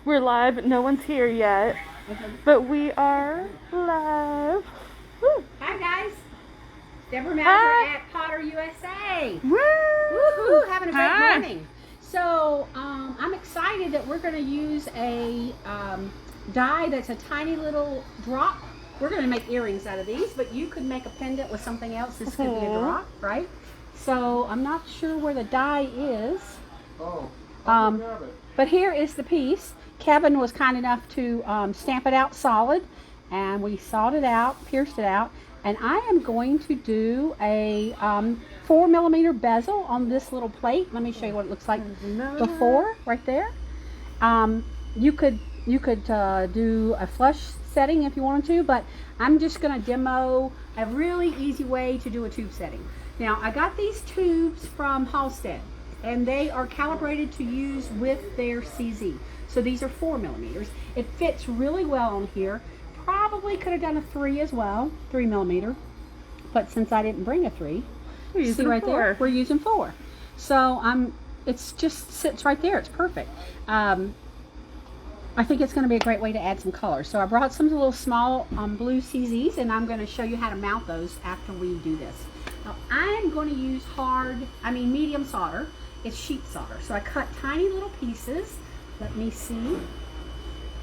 We're live. No one's here yet, but we are live. Woo. Hi guys, Debora Mauser at Potter USA. Woo! Woohoo! Having a great morning. So I'm excited that we're going to use a die that's a tiny little drop. We're going to make earrings out of these, but you could make a pendant with something else. This could be a drop, right? So I'm not sure where the die is. Oh, But here is the piece. Kevin was kind enough to stamp it out solid, and we sawed it out, pierced it out, and I am going to do a 4mm bezel on this little plate. Let me show you what it looks like before, right there. You could do a flush setting if you wanted to, but I'm just going to demo a really easy way to do a tube setting. Now, I got these tubes from Halstead, and they are calibrated to use with their CZ. So these are 4mm. It fits really well on here. Probably could have done a 3 as well, 3mm. But since I didn't bring a 3, see right there, we're using 4. So it's just sits right there. It's perfect. I think it's going to be a great way to add some color. So I brought some little small blue CZs, and I'm going to show you how to mount those after we do this. Now I am going to use medium solder. It's sheet solder. So I cut tiny little pieces. Let me see.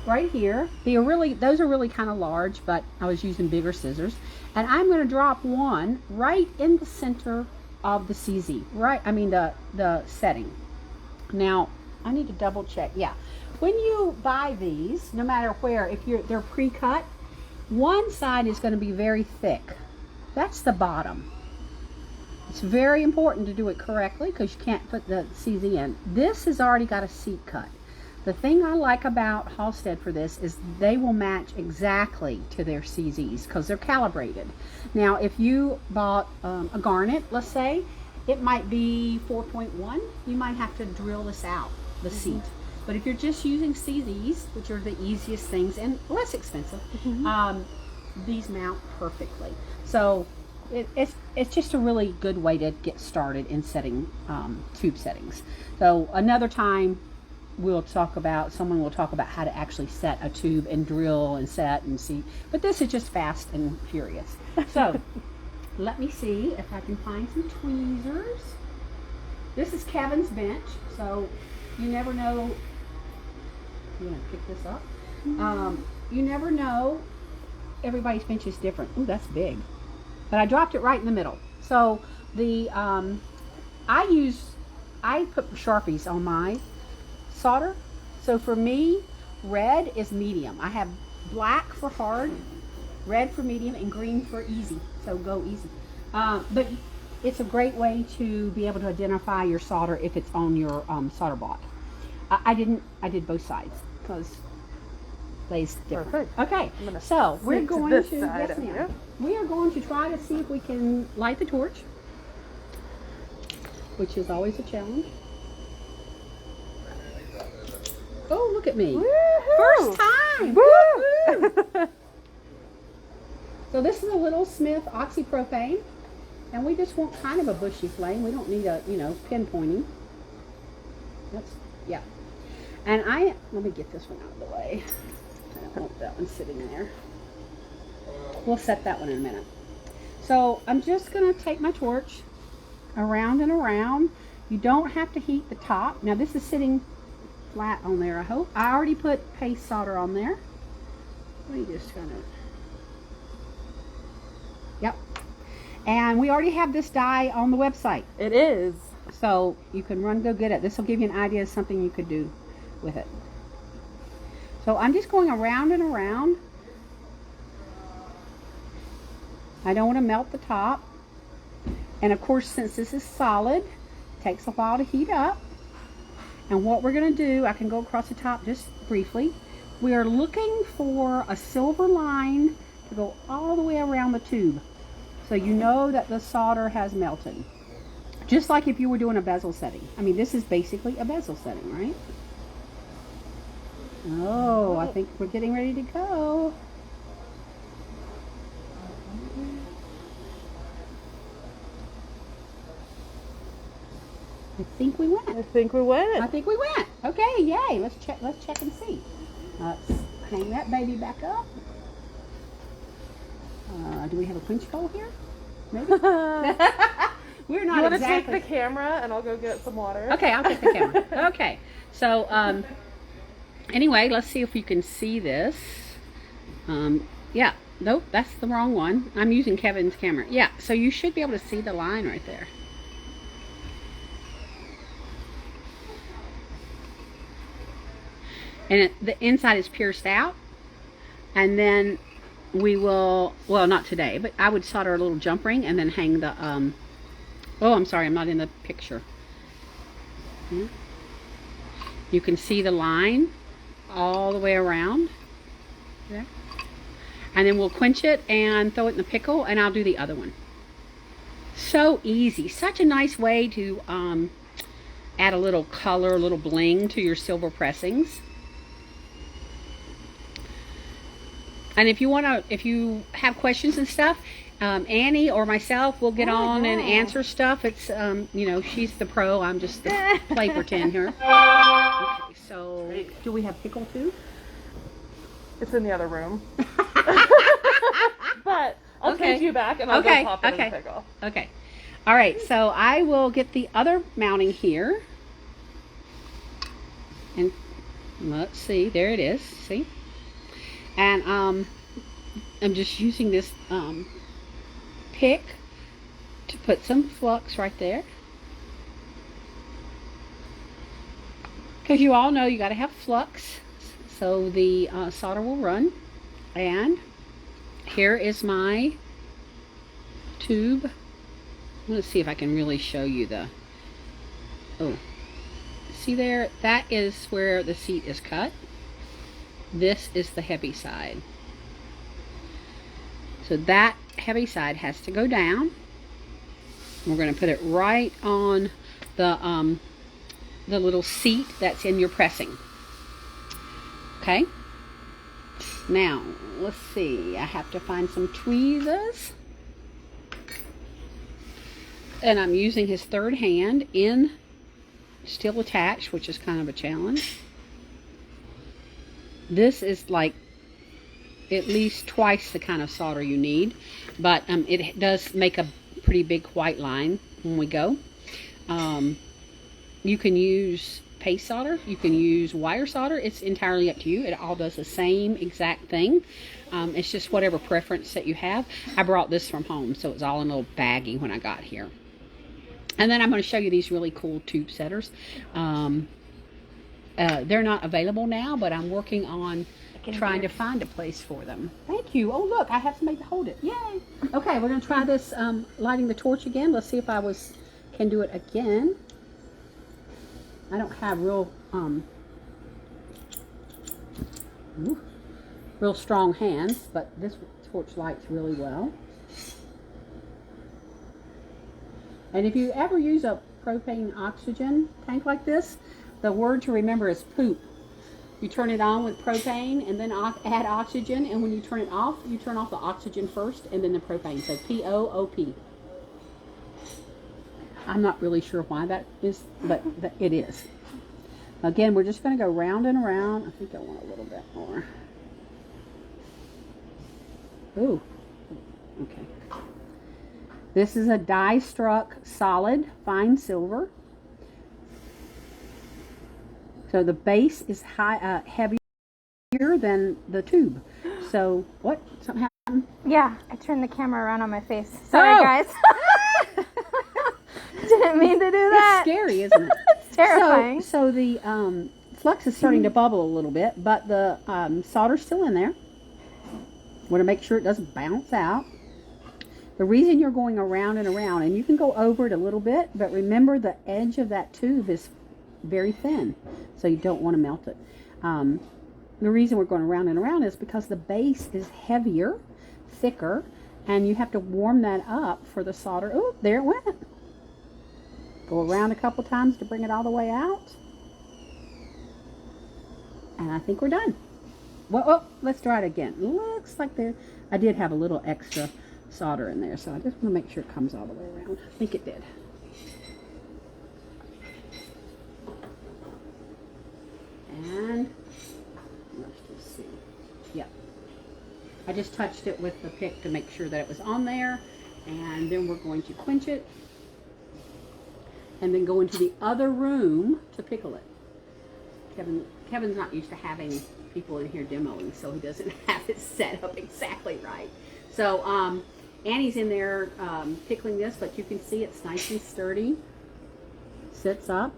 Right here. Those are really kind of large, but I was using bigger scissors. And I'm going to drop one right in the center of the CZ. The setting. Now, I need to double check. Yeah. When you buy these, no matter where, if they're pre-cut, one side is going to be very thick. That's the bottom. It's very important to do it correctly because you can't put the CZ in. This has already got a seat cut. The thing I like about Halstead for this is they will match exactly to their CZs because they're calibrated. Now, if you bought a garnet, let's say, it might be 4.1. You might have to drill this out, the seat. But if you're just using CZs, which are the easiest things and less expensive, these mount perfectly. So it's just a really good way to get started in setting tube settings. So another time someone will talk about how to actually set a tube and drill and set and see. But this is just fast and furious. So let me see if I can find some tweezers. This is Kevin's bench, so you never know. I'm gonna pick this up. You never know. Everybody's bench is different. Ooh, that's big. But I dropped it right in the middle. So I put Sharpies on my solder. So for me, red is medium. I have black for hard, red for medium, and green for easy. So go easy. But it's a great way to be able to identify your solder if it's on your solder block. I did both sides because they's different. Perfect. Okay, so we're going to side we are going to try to see if we can light the torch, which is always a challenge. Oh, look at me! Woo-hoo! First time! Woo! So this is a Little Smith oxypropane, and we just want kind of a bushy flame. We don't need a pinpointing. Yeah. And let me get this one out of the way. I don't want that one sitting there. We'll set that one in a minute. So I'm just going to take my torch around and around. You don't have to heat the top. Now this is sitting flat on there, I hope. I already put paste solder on there. Let me just kind of... Yep. And we already have this die on the website. It is. So you can go get it. This will give you an idea of something you could do with it. So I'm just going around and around. I don't want to melt the top. And of course, since this is solid, it takes a while to heat up. And what we're going to do, I can go across the top just briefly. We are looking for a silver line to go all the way around the tube. So you know that the solder has melted. Just like if you were doing a bezel setting. I mean, this is basically a bezel setting, right? Oh, I think we're getting ready to go. I think we went. I think we went. I think we went. Okay, yay. Let's check and see. Let's hang that baby back up. Do we have a punch bowl here? Maybe. We're not You want exactly. to take the camera and I'll go get some water? Okay, I'll take the camera. Okay. So, anyway, let's see if you can see this. Yeah. Nope, that's the wrong one. I'm using Kevin's camera. Yeah, so you should be able to see the line right there. And the inside is pierced out. And then we will, well, not today, but I would solder a little jump ring and then hang the, oh, I'm sorry, I'm not in the picture. You can see the line all the way around there. And then we'll quench it and throw it in the pickle, and I'll do the other one. So easy. Such a nice way to add a little color, a little bling to your silver pressings. And if you have questions and stuff, Annie or myself will get on and answer stuff. It's, you know, she's the pro. I'm just the play pretend here. Okay, so do we have pickle too? It's in the other room. But I'll take you back and I'll go pop it in the pickle. Okay. All right, so I will get the other mounting here. And let's see, there it is. See? And I'm just using this pick to put some flux right there. Because you all know you got to have flux so the solder will run. And here is my tube. Let's see if I can really show you the, oh, see there? That is where the seat is cut. This is the heavy side. So that heavy side has to go down. We're going to put it right on the little seat that's in your pressing. Okay. Now, let's see. I have to find some tweezers. And I'm using his third hand in still attached, which is kind of a challenge. This is like at least twice the kind of solder you need, but it does make a pretty big white line when we go. You can use paste solder, you can use wire solder. It's entirely up to you. It all does the same exact thing. It's just whatever preference that you have. I brought this from home, so it's all in a little baggie when I got here. And then I'm going to show you these really cool tube setters. They're not available now, but I'm working on trying to find a place for them. Thank you. Oh, look, I have somebody to hold it. Yay. Okay, we're going to try this lighting the torch again. Let's see if I can do it again. I don't have real strong hands, but this torch lights really well. And if you ever use a propane oxygen tank like this, the word to remember is poop. You turn it on with propane and then add oxygen, and when you turn it off, you turn off the oxygen first and then the propane. So P-O-O-P. I'm not really sure why that is, but it is. Again, we're just going to go round and around. I think I want a little bit more. Ooh, okay. This is a die-struck solid fine silver. So the base is heavier than the tube. So what? Something happened? Yeah, I turned the camera around on my face. Sorry, guys. Didn't mean to do that. It's scary, isn't it? It's terrifying. So the flux is starting to bubble a little bit, but the solder's still in there. Want to make sure it doesn't bounce out. The reason you're going around and around, and you can go over it a little bit, but remember the edge of that tube is very thin, so you don't want to melt it. The reason we're going around and around is because the base is heavier, thicker, and you have to warm that up for the solder. Oh, there it went. Go around a couple times to bring it all the way out. And I think we're done. Well, let's try it again. Looks like I did have a little extra solder in there, so I just want to make sure it comes all the way around. I think it did. I just touched it with the pick to make sure that it was on there. And then we're going to quench it. And then go into the other room to pickle it. Kevin's not used to having people in here demoing, so he doesn't have it set up exactly right. So Annie's in there pickling this, but you can see it's nice and sturdy. Sits up.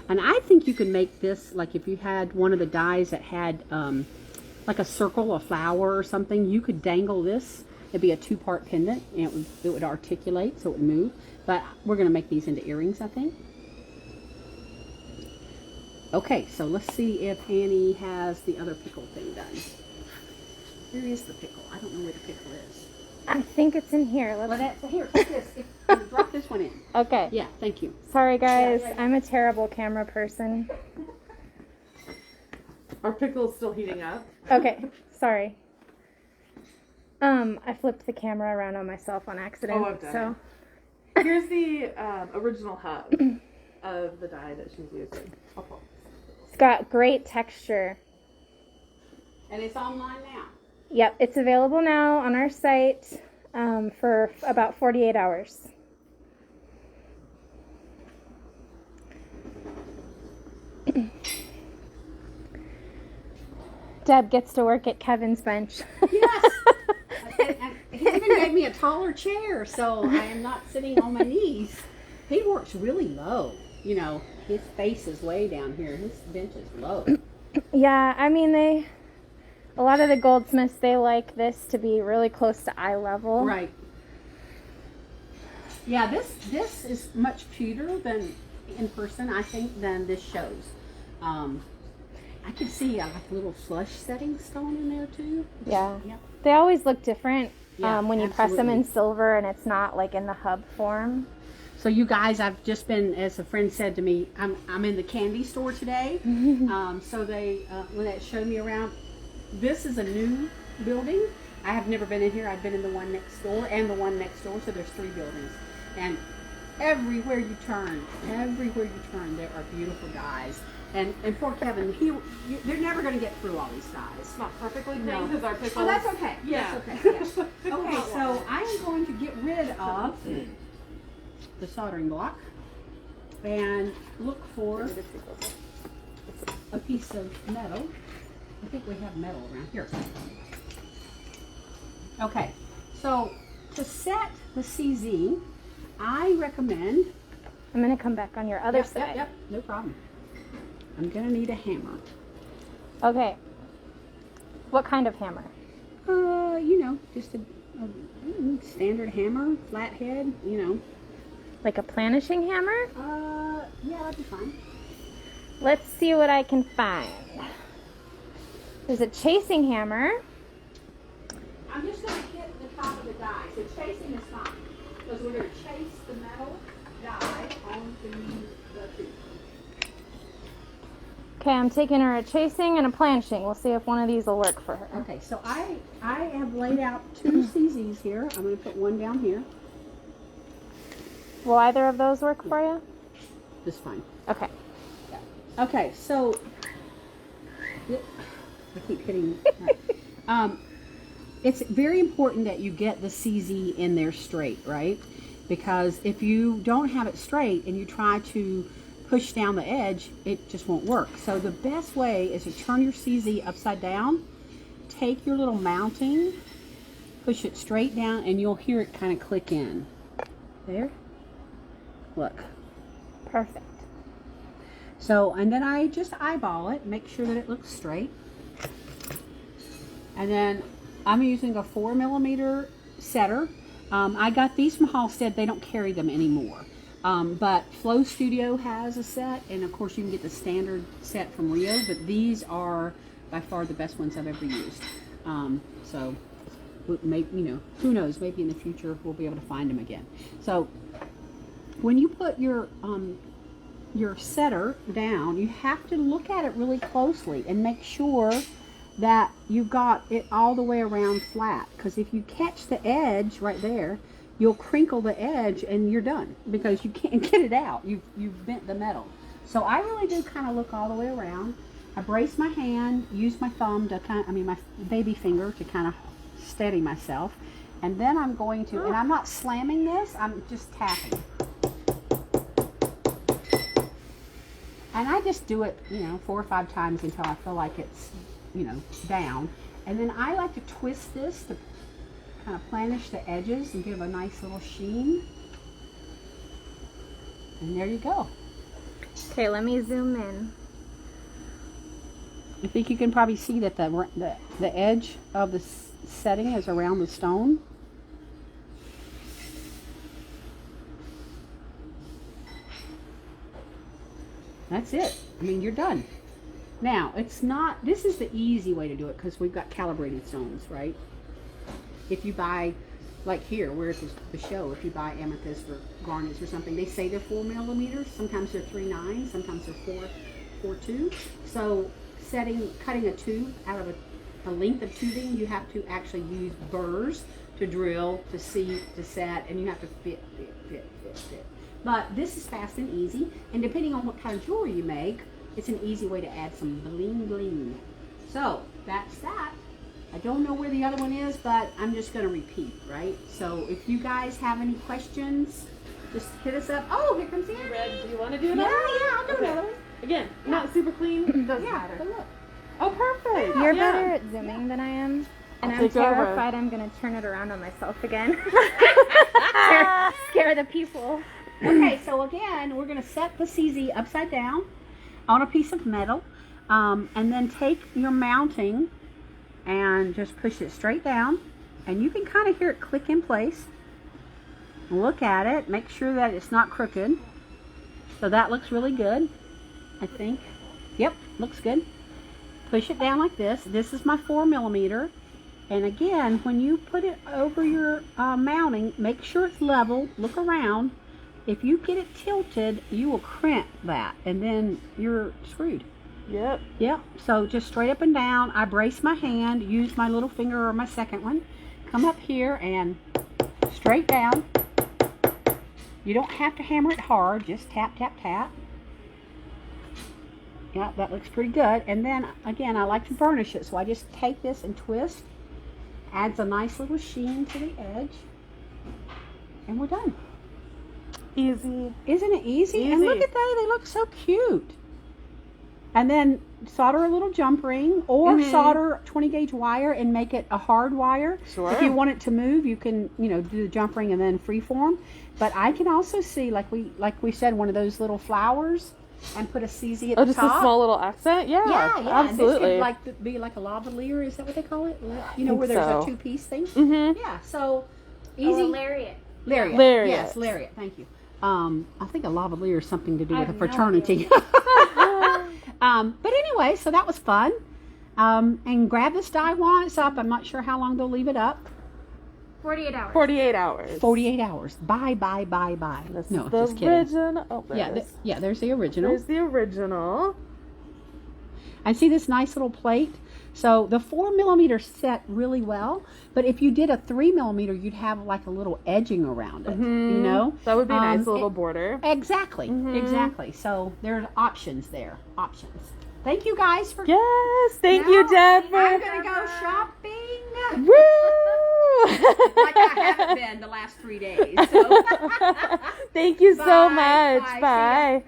And I think you can make this, like if you had one of the dies that had like a circle, a flower or something, you could dangle this. It'd be a 2-part pendant, and it would articulate, so it would move. But we're going to make these into earrings, I think. Okay, so let's see if Annie has the other pickle thing done. Where is the pickle? I don't know where the pickle is. I think it's in here. Here, take this. Drop this one in. Okay. Yeah, thank you. Sorry, guys. I'm a terrible camera person. Our pickle's still heating up. Okay. Sorry. I flipped the camera around on myself on accident. Oh, I've done so. it. Here's the original hub of the dye that she's using. It's got great texture. And it's online now. Yep, it's available now on our site for about 48 hours. Deb gets to work at Kevin's bench. Yes. And he even gave me a taller chair, so I am not sitting on my knees. He works really low. You know, his face is way down here. His bench is low. Yeah, I mean, a lot of the goldsmiths, they like this to be really close to eye level. Right. Yeah, this is much cuter than in person, I think, than this shows. I could see like little flush setting stone in there too. Yeah. Yep. They always look different Yeah, when you press them absolutely. in silver and it's not like in the hub form. So you guys, I've just been, as a friend said to me, I'm in the candy store today. So they when they showed me around, this is a new building. I have never been in here. I've been in the one next door and the one next door. So there's 3 buildings, and everywhere you turn, there are beautiful dyes. And poor Kevin, they're never going to get through all these dyes. It's not perfectly clean No. because our pickles. Oh, that's okay. Yeah. That's okay. Yeah. Okay, so I am going to get rid of the soldering block and look for a piece of metal. I think we have metal around here. Okay, so to set the CZ, I recommend... I'm going to come back on your other side. Yep, no problem. I'm going to need a hammer. Okay. What kind of hammer? You know, just a standard hammer, flat head, you know. Like a planishing hammer? Yeah, that'd be fine. Let's see what I can find. There's a chasing hammer. I'm just going to hit the top of the die. So chasing is fine. Because we're going to chase the metal die onto the tube. Okay, I'm taking her a chasing and a planishing. We'll see if one of these will work for her. Okay, so I have laid out 2 CZs here. I'm going to put one down here. Will either of those work for you? Just fine. Okay. Okay, so I keep hitting. It's very important that you get the CZ in there straight, right? Because if you don't have it straight and you try to push down the edge, it just won't work. So the best way is to turn your CZ upside down, take your little mounting, push it straight down, and you'll hear it kind of click in. There. Look. Perfect. So, and then I just eyeball it, make sure that it looks straight. And then I'm using a 4mm setter. I got these from Halstead. They don't carry them anymore. But Flow Studio has a set, and of course you can get the standard set from Rio, but these are by far the best ones I've ever used. So, maybe, you know, who knows, maybe in the future we'll be able to find them again. So, when you put your setter down, you have to look at it really closely and make sure that you've got it all the way around flat, because if you catch the edge right there, you'll crinkle the edge and you're done because you can't get it out. You've bent the metal. So I really do kind of look all the way around. I brace my hand, use my thumb to my baby finger to kind of steady myself. And then I'm going to, and I'm not slamming this, I'm just tapping. And I just do it, 4 or 5 times until I feel like it's, down. And then I like to twist this to kind of planish the edges and give a nice little sheen. And there you go. Okay, let me zoom in. I think you can probably see that the edge of the setting is around the stone. That's it. I mean, you're done. Now, this is the easy way to do it because we've got calibrated stones, right? If you buy, like here, where it's the show, if you buy amethyst or garnets or something, they say they're 4 millimeters. Sometimes they're 3.9, sometimes they're 4.2. So cutting a tube out of a length of tubing, you have to actually use burrs to drill, to seat, to set, and you have to fit. But this is fast and easy, and depending on what kind of jewelry you make, it's an easy way to add some bling bling. So that's that. I don't know where the other one is, but I'm just going to repeat, right? So if you guys have any questions, just hit us up. Oh, here comes Annie. Red, do you want to do another one? Yeah, I'll do another one. Again, not super clean. Doesn't Yeah, matter. but look. Oh, perfect. You're Yeah. better at zooming than I am. And I'll I'm take over. terrified I'm going to turn it around on myself again. Scare the people. Okay, so again, we're going to set the CZ upside down on a piece of metal, and then take your mounting and just push it straight down, and you can kind of hear it click in place. Look at it, make sure that it's not crooked. So that looks really good, I think. Yep, looks good. Push it down like this. This is my 4 millimeter. And again, when you put it over your mounting, make sure it's level. Look around. If you get it tilted, you will crimp that, and then you're screwed. Yep. Yep. So just straight up and down. I brace my hand, use my little finger or my second one. Come up here and straight down. You don't have to hammer it hard. Just tap, tap, tap. Yeah, that looks pretty good. And then, again, I like to burnish it. So I just take this and twist. Adds a nice little sheen to the edge. And we're done. Easy. Isn't it easy? Easy. And look at that. They look so cute. And then solder a little jump ring or solder 20 gauge wire and make it a hard wire. Sure. If you want it to move, you can, do the jump ring and then freeform. But I can also see, like we said, one of those little flowers and put a CZ at the Just top. a small little accent? Yeah, Yeah. absolutely. And this could be like a lavalier, is that what they call it? think Where there's so. a 2-piece thing? Mm-hmm. Yeah, so easy. Oh, a lariat. Lariat. Lariat. Yes, lariat. Thank you. I think a lavalier is something to do with a have no fraternity. But anyway, so that was fun. And grab this die while it's up. I'm not sure how long they'll leave it up. 48 hours. 48 hours. 48 hours. Bye. That's No, the just kidding. original. Oh, there Yeah, it is. there's the original. There's the original. And see this nice little plate? So the 4 millimeter set really well, but if you did a 3 millimeter, you'd have like a little edging around it, That would be a nice Um, little border. Exactly, exactly. So there's options there, options. Thank you guys for Yes, thank Now you, Deborah. I'm gonna go shopping. Woo! Like I haven't been the last 3 days. So. Thank you so Bye. much. Bye. See ya. Bye.